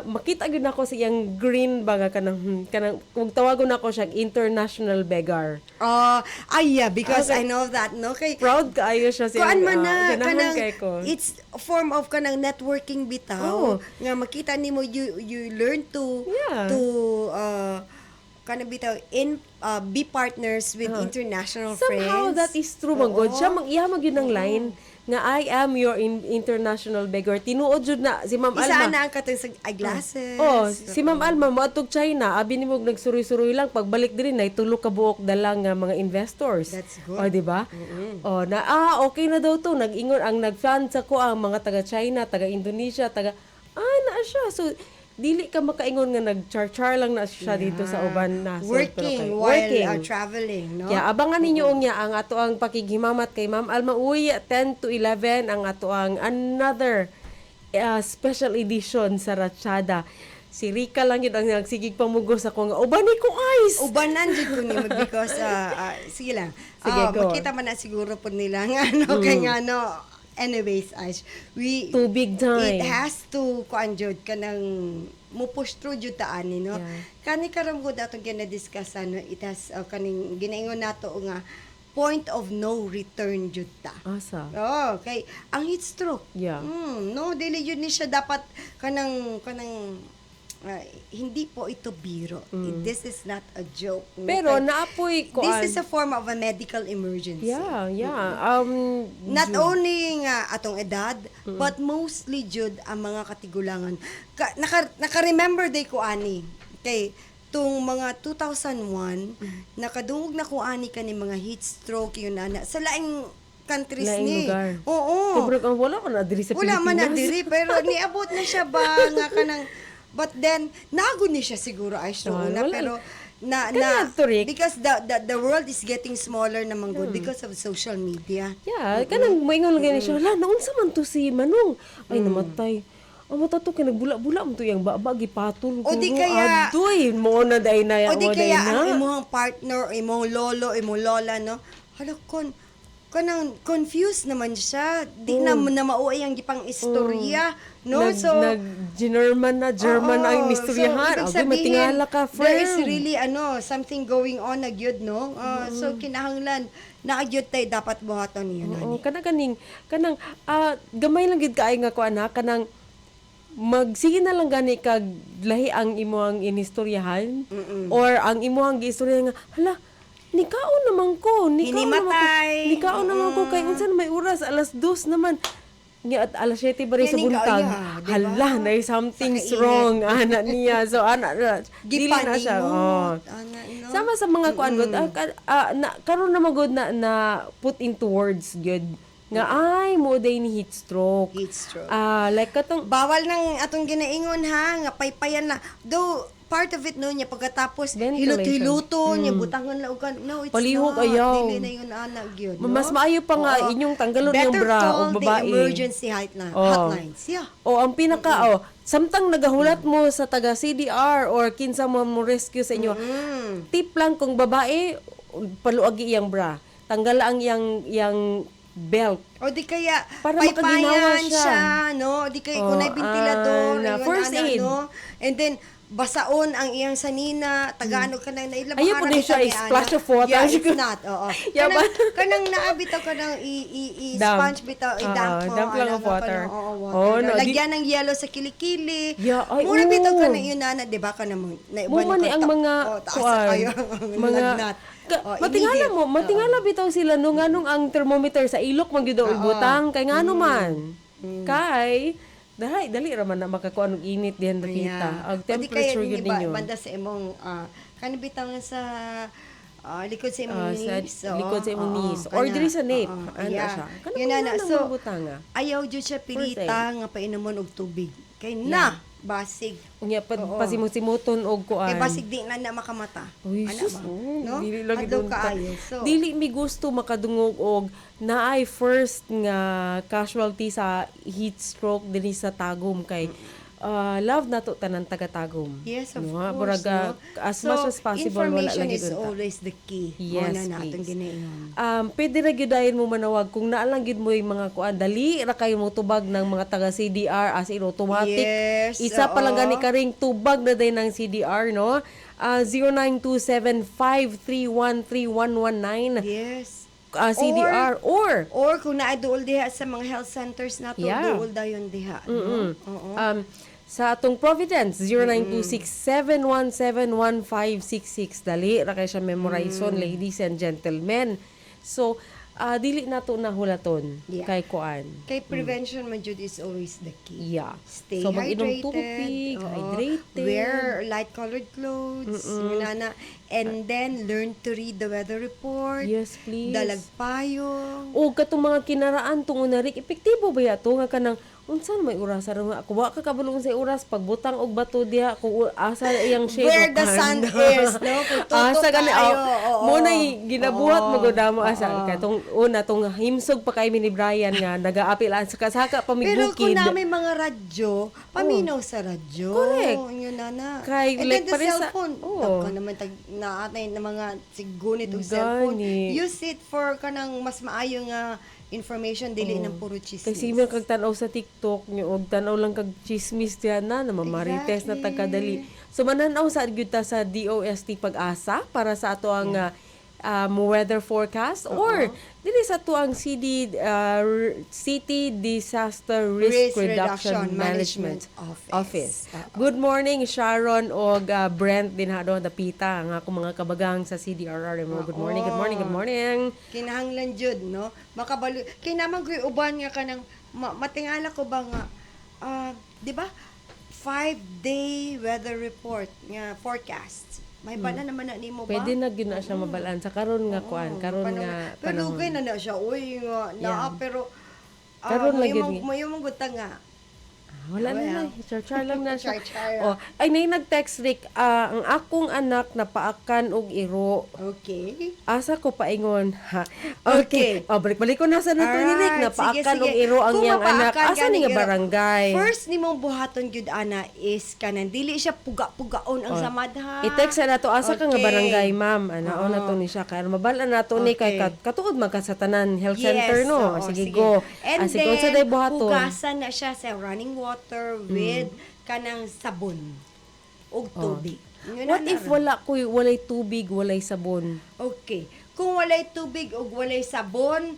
makita gyud nako sa iyang green baga kanang kung tawagon ako siya international beggar. Yeah, because Okay. I know that, no? Kay, Proud kaayo siya sa kuan iyang, man na, ganahan kanang, kay ko. it's a form of kanang networking bitaw. Oh. Nga makita nimo you learn to Yeah. kana bitaw be partners with international Somehow friends. that is true man god. Siya mag yun ang line nga I am your international beggar. Tinuod jud na si Ma'am Isa Alma. na ang katong sa eyeglasses. Oh, si Ma'am Alma moadtog China, abi nimo nagsuroy-suroy lang pagbalik diri na tulo ka buok dalang nga mga investors. That's good. Oh, di ba? Oh, na okay na daw to. Nag-ingon ang nag-fan sa ko ang mga taga China, taga Indonesia, taga na siya. So dili ka makaingon nga nag-char-char lang na siya dito sa uban na Working while traveling, no? Yeah, abangan ninyo niya ang ato ang pakighimamat kay Ma'am Alma. Uy, 10 to 11 ang ato ang another special edition sa Ratchada. Si Rika lang yun ang nagsigig pamugos ako nga, ubani ko ice! Ubanan jud ko ni because sige lang. Sige, go. Makita man na siguro po nila nga kay nga anyways, Ash, Too big time. It has to kuan jud kanang mo push through jud ta ani no. Yeah. Kani karam gud atong gina-discuss it has kaning ginaingon nato nga point of no return jud ta. Asa? Oh, kay ang heat stroke. Yeah. No, dili jud ni siya dapat kanang hindi po ito biro. This is not a joke. Pero Okay? naapoy ko This is a form of a medical emergency. Yeah. Not only nga atong edad, but mostly jud ang mga katigulangan. Naka-remember day ko ani. Kay tung mga 2001, nakadungog na ko ani ka ni mga heat stroke yun ana sa laing countries Laing ni. lugar. Oo. Pero wala man na diri sa Wala man na Pilipinas. diri pero niabot na siya ba nga kanang but then nago ni siya siguro ay so una Wala. pero Kaya to, Rick. because the world is getting smaller naman good because of social media. Yeah, kanang moingon lang siya. Hala, naunsa man to si Manong? Ay, namatay. Ang mata to, kinagbula-bula mo to yung baba, gipatol ko. O di kaya- Adoy, mo na day na. O di mo day kaya na. ang imong partner, imong lolo, imong lola, no? Hala, kanang confused naman siya. Di na mauay ang gipang istorya, no? German na ang misturyahan. ibig Abi, sabihin, matingala ka, friend. there is really, something going on na gyud, no? So, kinahanglan, nakagyud tayo dapat buhaton niya. Oo, kanang gamay lang gid kaay nga ko ana, kanang magsige na lang gani kag lahi ang imuhang inistoryahan or ang imuhang giistorya nga hala nikaon naman ko Hinimatay. nikaon naman ko kay unsan may oras alas 2 naman nga at alas 7 ba rin sa Yan, buntag ikaw, diba? hala na something's Sa kainit. wrong ana niya so ana dili na siya Gipaningot. No? sama sa mga kuan gud karon na magud na put into words good nga ay mo day ni heat stroke. Heat stroke. Like katong Bawal nang atong ginaingon ha, nga paypayan na. Though, part of it no, niya pagkatapos, Ventilation. hilot-hiluto, niya butangan laugan. No, it's Palihog, not. ayaw. Dili na yun, anak, yun. No? mas maayo pa nga Oo. inyong tanggalon yung Better bra o call babae. the emergency hotlines. Yeah. O ang pinaka samtang nagahulat mo sa taga CDR or kinsa mo rescue sa inyo. Tip lang kung babae paluagi iyang bra. Tanggal ang yang belt. O di kaya, Para makaginawa paypayan siya. siya, no? Di kaya, kung ventilador, na ayun, first aid. no? And then, basaon ang iyang sanina, tagaano ka na nailabang Ayaw po din siya i-splash of water. Yeah, it's not. Oo. Yeah, Kanang naabitaw ka ng i-sponge bitaw, i-dump. dump lang of water. Oh, no. Lagyan ng yellow sa kilikili. Yeah, ay, Mura bitaw ka oo. na yun, nana, di ba ka namang, Mo man ni ang mga kuan, mga, matingala bitaw sila nung anong ang thermometer sa ilok man gyud ibutang kay ngano man. Kay dali ra man na makakuan og init dihan nakita. Ang temperature gyud ninyo. Banda sa imong kanibitaw nga sa likod sa imong knees. Sa likod sa imong knees. Or diri sa nape. Ano siya? Yun na. So, butanga. ayaw jud siya pilita nga painomon og tubig. Kay na basig. Unya pasimot-simuton og kuan. Kay basig di na makamata. Uy, Ana sus, ba? No? dili lang Adlaw gid kaayo. So, dili mi gusto makadungog og naay first nga casualty sa heat stroke dinhi sa Tagum kay love nato tanan taga Tagum. yes, of No, course. Buraga, No? as So, much as possible wala information lagi is dun ta. always the key. Yes, Muna natong please. ginaingon. Pwede ra gyud dayon mo manawag kung naa lang gyud mo yung mga kuan dali ra kayo mo tubag ng mga taga CDR as in automatic. Yes, Isa pa lang oo. gani karing tubag na din ng CDR no. 0927-531-3119 Yes. CDR or Or kung naay duol diha sa mga health centers nato, Yeah. duol dayon diha. No? Oo. sa atong Providence 0926-717-1566. Dali ra kay siya memorizon, ladies and gentlemen. So dili nato nahulaton Yeah. kay kuan. Kay prevention man jud is always the key. Yeah. Stay So, mag-inom hydrated. tubig, Oo. hydrated. Wear light-colored clothes. Yun na. And then, learn to read the weather report. Yes, please. Dalag payong. O katong mga kinaraan tungod na rik epektibo ba yato nga kanang unsa may oras ra ako wa ka kabulong sa oras pagbutang og bato diha kung asa iyang shade Where of the sun hand. is, no? Kung tutok Asa gani kayo, oo. mo nay ginabuhat mo gud mo asa Oo. katong una tong himsog pa kay ni Brian nga nagaapilan sa kasaka Pero pamibukid. kung na may mga radyo, paminaw sa radyo. Correct. Yun na. Kay, And like, then the pare sa- cellphone. Oo. Taka naman naatay na mga sigunit o cellphone. Gani. Use it for kanang mas maayo nga information, dili ng puro chismis. Kasi man kag tanaw sa TikTok nyo og tanaw lang kag chismis diyan na mamarites na Exactly. tagkadali. So mananaw sa gyud ta sa DOST Pag-asa para sa ato ang weather forecast or dili sa ato ang City Disaster Risk Reduction Management Office. Good morning Sharon og Brent din ha do dapita nga akong mga kabagang sa CDRR mo. Good morning, good morning, good morning. Kinahanglan jud, no? Makabalo. Kay naman ko'y uban nga kanang matingala ko ba nga, di ba? 5-day weather report nga forecast. May bala naman na nimo ba? Pwede na gyud na siya mabalaan sa karon nga kuan, karon nga Pero gay na na siya. Uy, nga, naa, pero Karon lang yun. may mong guta nga. Wala na Well, na. Char-char lang na siya. Char-char. Oh, ay nay nag-text Rick, ang akong anak napaakan og iro. Okay. Asa ko paingon, ha? Okay. Oh, balik-balik ko na sa nato ni Rick, Alright, napaakan sige, og sige. iro ang Kung iyang anak. mapaakan Asa ka ni ng nga iro, barangay? First nimong buhaton gyud ana is kanan dili siya puga-pugaon ang samad ha. I-text na nato asa ka nga Okay. barangay, ma'am. Ano na to ni siya kay mabala nato ni kay Okay. katuod man ka sa tanan health center Yes, no. oo, Sige, sige. go. And Sige, kung sa day then, buhaton. hugasan na siya sa running water with kanang sabon ug tubig. Yun What na if na. walay tubig, walay sabon? Okay. Kung walay tubig ug walay sabon,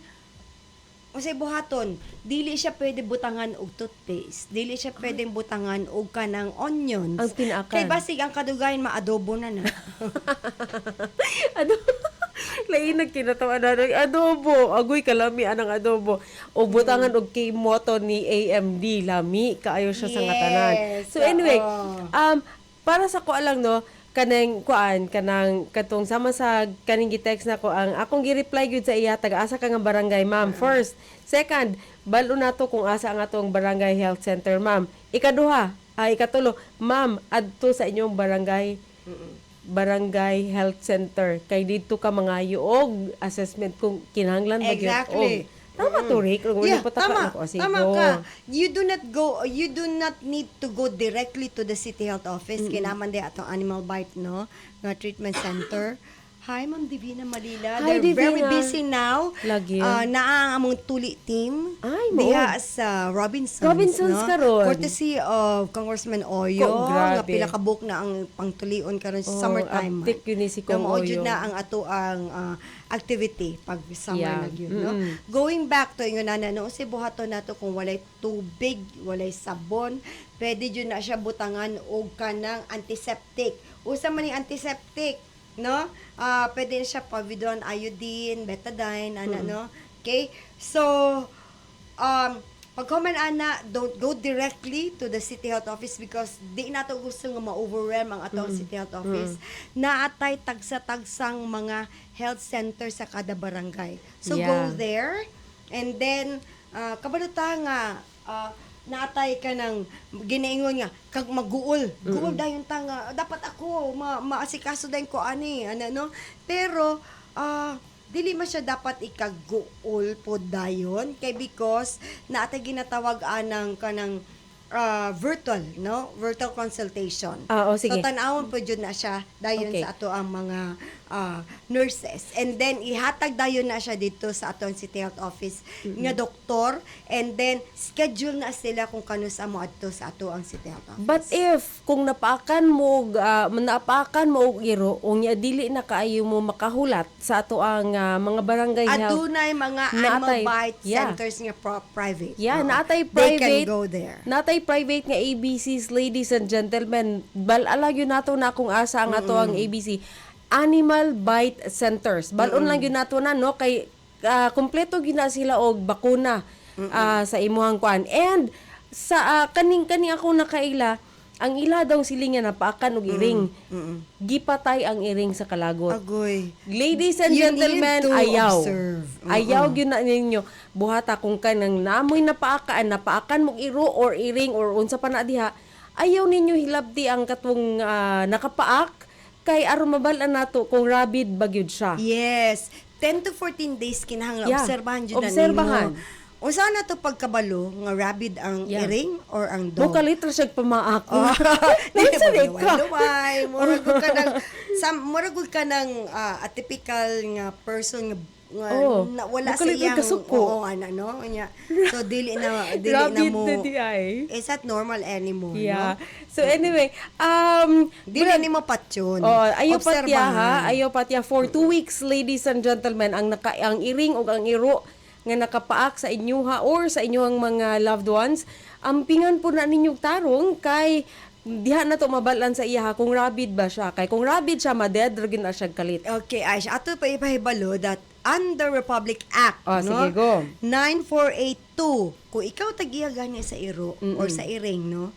o say buhaton, dili siya pwede butangan og toothpaste. Dili siya pwedeng butangan og kanang onions. Ang tinaakan. Kay basig ang kadugayan maadobo na na. Ano? Lain nagkinatawa na ng adobo. Agoy kalami anang adobo. O butangan og kay moto ni AMD. Lami. Kaayo siya sa ngatanan. Yes, So anyway, oo. para sa ko lang no, kanang kanang katong sama sa kaning gi-text na ko ang akong gi-reply gyud sa iya taga-asa ka nga barangay ma'am. First, second, balo nato kung asa ang atong barangay health center ma'am. Ikatulo, ma'am, adto sa inyong barangay health center kay dito ka mangayo og assessment kung kinahanglan ba gyud Exactly. og tama to Rick kung Yeah, pa ta tama. ako sige Tama ka. You do not need to go directly to the city health office. Kinaman di atong animal bite, no? Nga treatment center. Hi, Ma'am Divina Malila. Hi, They're very Divina. busy now. Lagi. Naa ang among tuli team. Ay, Diha sa Robinsons. Robinsons no? karon. Courtesy of Congressman Oyo. Grabe. Nga pila ka book na ang pangtulion karon sa summertime. uptick yun ni si Kong Oyo. Oyo. Na ang ato ang activity pag summer Yeah. na yun. No? Going back to yung no, si buhaton nato kung walay tubig, walay sabon, pwede yun na siya butangan og kanang antiseptic. Usa man yung antiseptic, no? Pwede na siya povidone, iodine, betadine, no? Okay? So, pag man ana, don't go directly to the city health office because di nato gusto nga ma-overwhelm ang atong city health office. Naatay tagsa-tagsang mga health center sa kada barangay. So Yeah. go there and then kabaluta nga naatay ka ng ginaingon nga kag maguol. Guol dayon ta nga dapat ako maasikaso dayon ko ani no. Pero dili man siya dapat ikaguol po dayon kay because naatay ginatawag anang kanang virtual, no? Virtual consultation. Sige. So, tanawon po dyan na siya dayon Okay. sa ato ang mga nurses. And then ihatag dayon na siya dito sa aton City Health Office nga doktor, and then schedule na sila kung kano sa mo adto sa ato ang City Health Office. But if kung napaakan mo og iro unya dili na kaayo mo makahulat sa ato ang mga barangay health. Adunay mga animal bite centers nga private. Yeah, naatay They private. can go there. Natay private nga ABCs, ladies and gentlemen. Balala yun nato na kung asa ang ato ang ABC. Animal Bite Centers. Balon lang yun nato na, no? Kay kompleto gina sila og bakuna sa imuhang kuan. And sa kaning ako nakaila, ang ila daw silingan na paakan og iring. Gipatay ang iring sa kalagot. Agoy. Ladies and You gentlemen, need to ayaw. observe. Ayaw gyud na ninyo. Buhata kung kanang namoy napaakan mong iro or iring or unsa pa na diha, ayaw ninyo hilabti ang katong nakapaak kay aron mabalaan nato kung rabid bagyud siya. Yes. 10 to 14 days kinahanglan obserbahan jud na Obserbahan. nimo. Unsa na to pagkabalo nga rabid ang iring or ang dog? Bukalitra siya pamaak. Dili Nasa mo ka. luway, muragod ka ng muragod ka ng atypical nga person nga na wala sa bukalitra iyang kasuko. no nya. So dili na Rabid mo. na di ay. Is that normal anymore, Yeah. no? So anyway, Dili ni mo patyon. ayaw patya ha, Obserbahan. ayaw patya for 2 weeks, ladies and gentlemen, ang iring o ang iro nga nakapaak sa inyuha or sa inyong mga loved ones, ampingan po na ninyong tarong kay diha na to mabalan sa iya kung rabid ba siya. Kay kung rabid siya, madedrogin na siya kalit. Okay, Aisha, ato pa ipahibalo that under Republic Act, Sige, go. 9482, kung ikaw tagiya ganya sa iro or sa iring, no,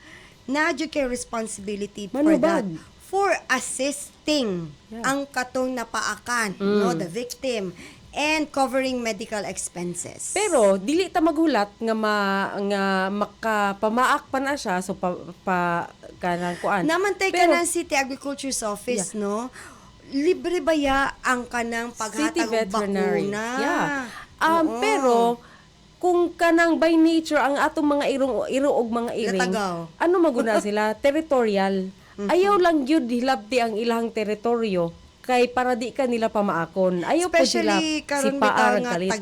na-adyo kay responsibility for Manubad. that. For assisting ang katong napaakan, no, the victim, and covering medical expenses. Pero dili ta maghulat nga makapamaak pa na siya, so kanang kuan. Namantay ka ng City Agriculture's Office, no? Libre ba ya ang kanang City paghatag og veterinary. bakuna? Yeah. Oo. Pero kung kanang by nature ang atong mga iro og mga iring, Latagaw. ano maguna sila? Territorial. Ayaw lang gyud hilabti ang ilang teritoryo kay para di ka nila pamaakon. Ayaw po sila Especially karon bitaw sipaan nga kalit.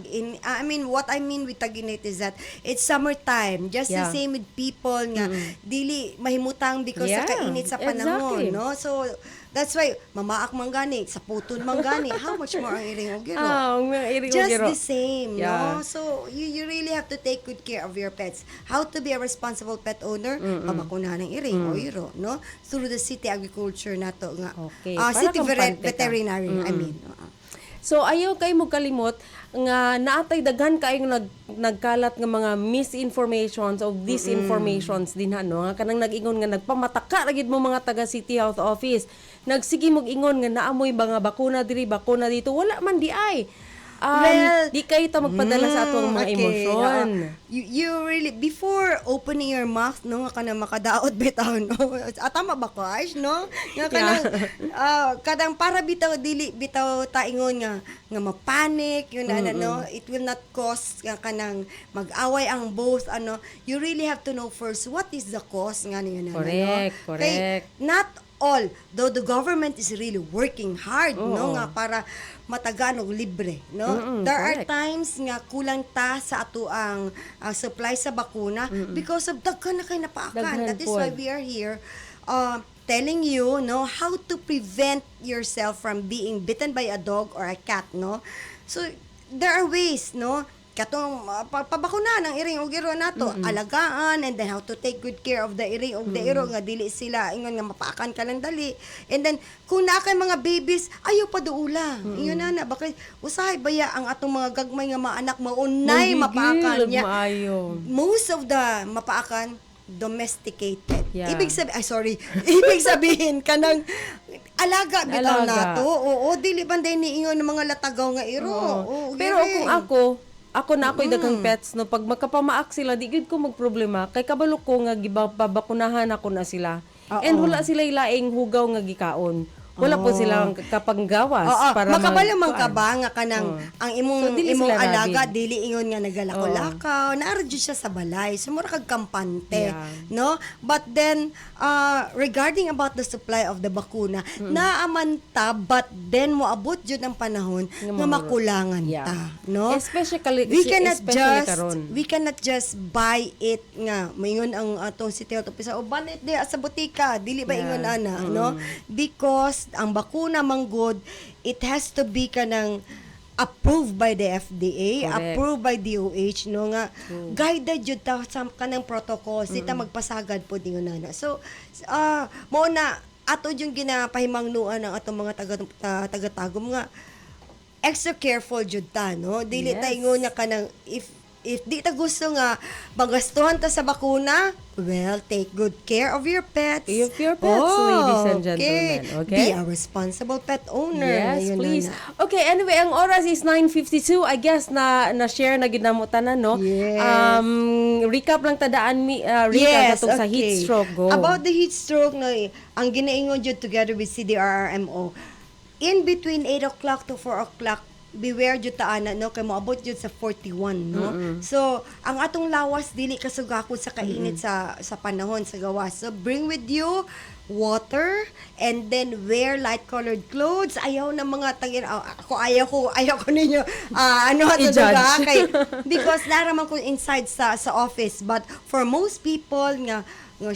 what I mean with tag-init is that it's summertime. Just the same with people nga dili mahimutang because sa kainit sa panahon, exactly. no? So that's why mamaak man gani, sa puton man gani. How much more ang iring og giro? Ang mga iring og Just giro. the same, Yeah. no? So you really have to take good care of your pets. How to be a responsible pet owner? Pamakunahan ng iring o iro, no? Through the city agriculture nato nga. Okay. City Para kampante ka. veterinary, I mean. So ayaw kay mo kalimot nga naatay daghan kayong nagkalat nga mga misinformations o disinformations din no nga kanang nag-ingon nga nagpamataka ra gid mo mga taga City Health Office. Nagsige mog ingon nga naamoy mga bakuna diri, bakuna dito, wala man di ay. Well, di kayo ta magpadala sa atong mga emosyon. You really, before opening your mouth, no, nga ka na makadaot bitaw, no? Tama ba ko, Aish, no? Nga ka kadang para bitaw, dili, bitaw taingon nga mapanik, yun, no? It will not cause, nga kanang mag-away ang both, you really have to know first, what is the cause, nga yun, Correct, no? correct. Kay, not all, though the government is really working hard, no, nga para matagaan og libre, no? There are correct. times nga kulang ta sa ato ang supply sa bakuna because of daghan na kay napaakan. Daghan That is po. why we are here telling you, no, how to prevent yourself from being bitten by a dog or a cat, no? So there are ways, no? Katong pabakuna ng iring og iro nato, alagaan, and then how to take good care of the iring og the iro nga dili sila ingon nga mapaakan ka lang dali. And then kung naa kay mga babies, ayaw pa duula. Ingon na bakit usahay baya ang atong mga gagmay nga mga anak maunay Magigil, mapaakan niya. maayo. Most of the mapaakan domesticated. Yeah. Ibig sabihin kanang alaga bitaw Alaga. nato. Oo, dili banday ni ingon ng mga latagaw nga iro. Oo, Pero giring. kung ako na ako'y daghang pets, no, pag magkapamaak sila, di gid ko magproblema. Kay kabalo ko nga gibabakunahan ako na sila. And wala sila ilaing hugaw nga gikaon. Wala po silang kapanggawas Oo, para makabalo man magkuan. ka ba nga kanang ang imong So, dili imong sila alaga rabid. dili ingon nga nagalakaw-lakaw, naara jud siya sa balay. Sumura kag kampante, Yeah. no? But then regarding about the supply of the bakuna, naaman ta but then moabot jud ang panahon nga makulangan Yeah. ta, no? Especially karon. We cannot just buy it nga maingon ang atong City Health Officer o banit di sa butika dili ba Yeah. ingon ana no because ang bakuna manggod it has to be kanang approved by the FDA, Correct. approved by DOH no nga guided jud ta sa kanang protocol sita magpasagad pod ingon ana. So mao na ato yung ginapahimangnuan ng atong mga taga-tagom nga extra careful jud ta no dili Yes. ta ingon nga kanang if di ta gusto nga magastuhan ta sa bakuna, well, take good care of your pets. Of your pets, ladies and gentlemen, okay? Be a responsible pet owner. Yes, Ayun please. na. Okay, anyway, ang oras is 9:52. I guess na-share na ginamutan na, no? Yes. Recap lang tadaan recap atong sa heat stroke. Go. About the heat stroke, no, ang ginaingon jud together with CDRRMO, in between 8 o'clock to 4 o'clock, beware jud ta ana no kay moabot jud sa 41 no. So ang atong lawas dili kasugakod sa kainit sa panahon sa gawas. So bring with you water and then wear light colored clothes. Ayaw na mga tangin ayaw ko ninyo ano ato I-judge. duga kay because naraman ko inside sa office but for most people nga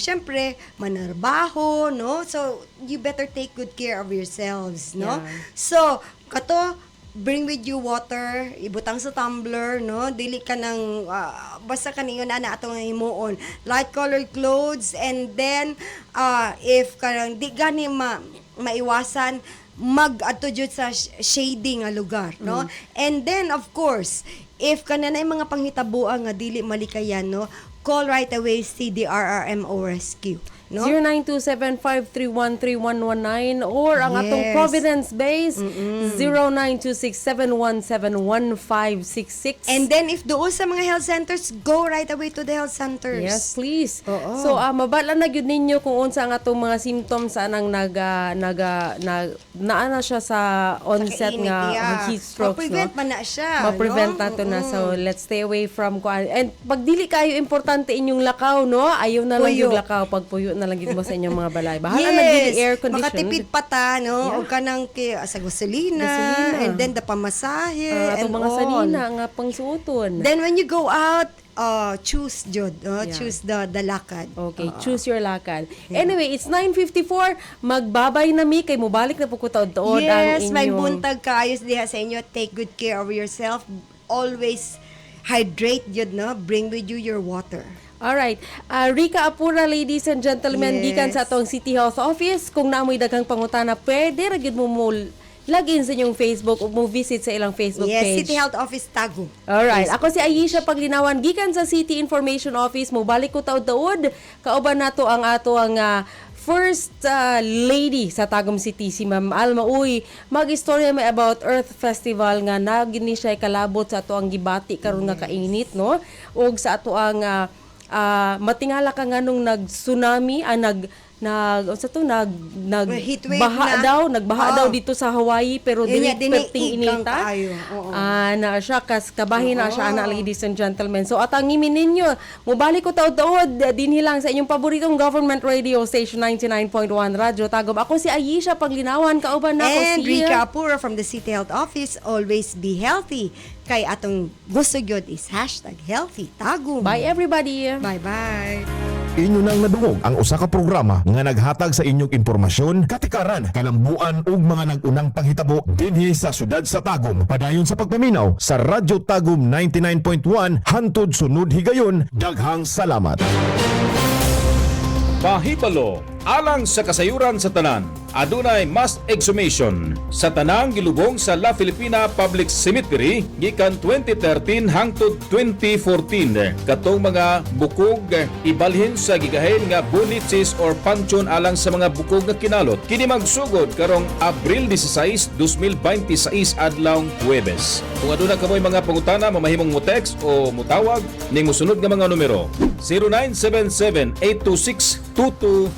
syempre manarbaho no, so you better take good care of yourselves no. Yeah. So kato bring with you water, ibutang sa tumbler, no? Dili ka nang, basta kaniyo na atong himuon. Light colored clothes, and then, if karang di gani maiwasan, mag-ato jud sa shading nga lugar, no? And then, of course, if kananay mga panghitabuan nga dili malikayan, no? Call right away CDRRMO Rescue. No? 0927531319 or ang atong Yes. Providence base 092671711566. And then, if doon sa mga health centers, go right away to the health centers. Yes, please. Oo. So, mabala na gyud ninyo kung unsa ang atong mga symptoms anang naana siya sa onset Kainit, nga yeah. heat strokes, Ma-prevent no? man na siya. Ma-prevent no? nato na. So, let's stay away from kuan. And pag dili kayo importante inyong lakaw, no? Ayaw na lang Puyo. yung lakaw pag puyo na lang gid mo sa inyong mga balay. Bahala na gid air condition. Makatipid pa ta, no? O kanang sa gasolina, Gasolina. and then the pamasahe, atong and mga all. sanina nga pangsuoton. Then when you go out, choose jud, Yeah. choose the lakad. Okay, choose your lakad. Anyway, it's 9:54. Magbabay na mi kay mobalik na po ko taod-taod ang Yes, inyong... may buntag kaayos diha sa inyo. Take good care of yourself. Always hydrate jud, no? Bring with you your water. Alright. Rika Apura, ladies and gentlemen, Yes. gikan sa atong City Health Office. Kung naamoy daghang pangutana, pwede ra gyud mo login sa inyong Facebook o mo visit sa ilang Facebook Yes, page. City Health Office Tago. Alright. Ako si Ayesha Paglinawan, gikan sa City Information Office. Mobalik ko taod-taod. Kauban nato ang ato ang first lady sa Tagum City, si Ma'am Alma Uy. Mag-istorya may about Earth Festival nga nagini siya kalabot sa ato ang gibati karon nga kainit, no? Og sa ato ang matingala ka nga nung nag-tsunami, Heat wave nagbaha na. nagbaha Oo. daw dito sa Hawaii pero Yun dili nga, perting diniigang inita. kaayo. Oo. Na siya kabahin na siya ana, ladies and gentlemen. So atangimin ninyo, mobalik ko taod-taod dinhi lang sa inyong paboritong government radio station 99.1 Radyo Tagum. Ako si Ayesha Paglinawan, kauban na ako And si Rika Apura from the City Health Office. Always be healthy. Kay atong gusto gyud is #healthy Tagum. Bye everybody. Bye-bye. Inyo nang nadungog ang usa ka programa nga naghatag sa inyong impormasyon, katikaran, kalambuan ug mga nag-unang panghitabo dinhi sa syudad sa Tagum. Padayon sa pagpaminaw sa Radyo Tagum 99.1 hantod sunod higayon. Daghang salamat. Pahibalo alang sa kasayuran sa tanan. Adunay mass exhumation sa tanang gilubong sa La Filipina Public Cemetery gikan 2013 hangtod 2014. Katong mga bukog ibalhin sa gigahen nga bunitis or panchon alang sa mga bukog nga kinalot. Kini magsugod karong Abril 16, 2026 adlawng Huwebes. Kung aduna kamoy mga pangutana, mamahimong mo text o mutawag ning mosunod nga mga numero 0977-826-22